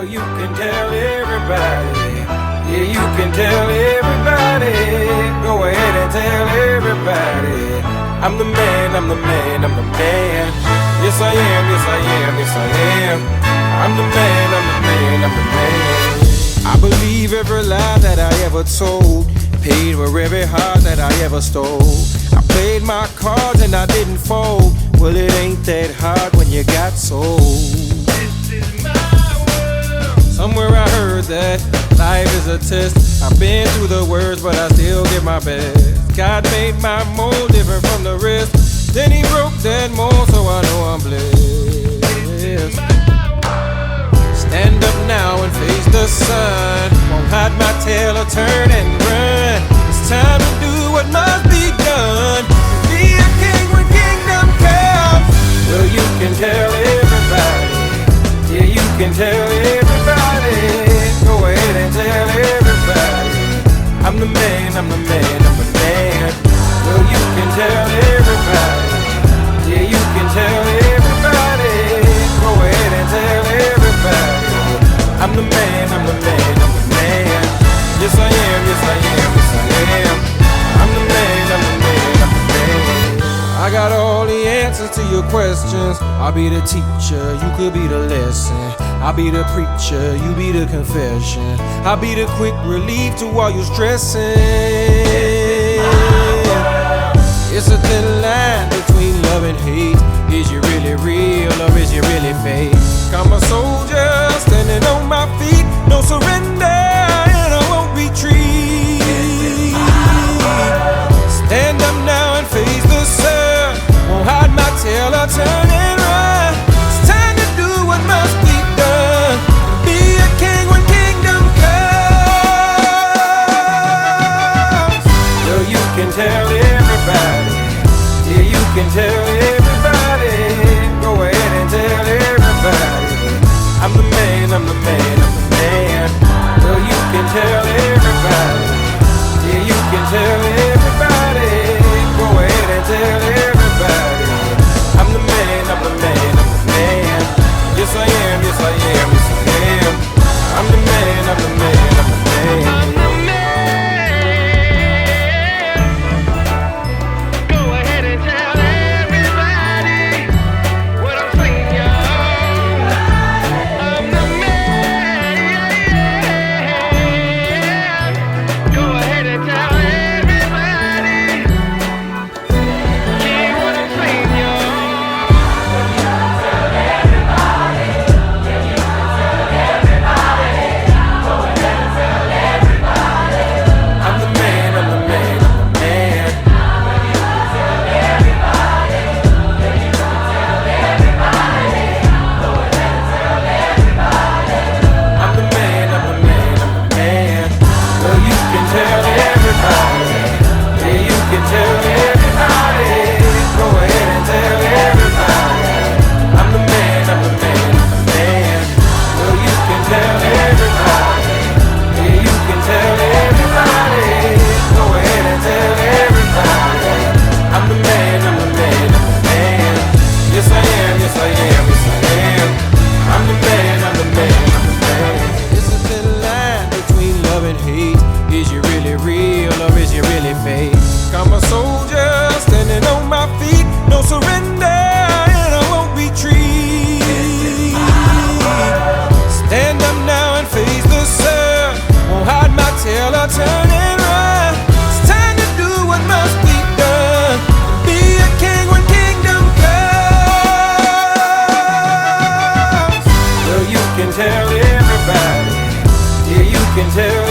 Well, you can tell everybody. Yeah, you can tell everybody. Go ahead and tell everybody. I'm the man, I'm the man, I'm the man. Yes, I am, yes, I am, yes, I am. I'm the man, I'm the man, I'm the man. I believe every lie that I ever told. Paid for every heart that I ever stole. I played my cards and I didn't fold. Well, it ain't that hard when you got sold. This is my world. Somewhere I heard that life is a test. I've been through the worst, but I still give my best. God made my mold different from the rest. Then he broke that mold, so I know I'm blessed. Stand up now and face the sun. Won't hide my tail or turn and run. It's time to do what must be done. Be a king when kingdom comes. Well, you can tell everybody. Yeah, you can tell everybody. Go ahead and tell everybody. I'm the man, I'm the man, I'm the man. Well, you can tell everybody. Yeah, you can tell everybody. Go ahead and tell everybody. I'm the man, I'm the man, I'm the man. Yes, I am, yes, I am, yes, I am. I'm the man, I'm the man, I'm the man. I got all the answers to your questions. I'll be the teacher, you could be the lesson. I'll be the preacher, you be the confession. I'll be the quick relief to all your stressing. It's a thin line between love and hate. Is you really real or is you really fake? I'm a soldier standing on my feet. No surrender and I won't retreat. Stand up now and face the sun. Won't hide my tail or turn and run. It's time to do what must be done. Be a king when kingdom comes. Well, you can tell everybody. Yeah, you can tell everybody. Go ahead and tell everybody. I'm the man, I'm the man, I'm the man. Well, you can tell everybody. Yeah, you can tell everybody. Go ahead and tell everybody. I'm the man, I'm the man, I'm the man. Yes, I am, yes, I am, yes, I am. I'm the man, I'm the man, I'm the man. I'm a soldier standing on my feet. No surrender and I won't retreat. Stand up now and face the sun. Won't hide my tail or turn and run. It's time to do what must be done. Be a king when kingdom comes. Well, you can tell everybody. Yeah, you can tell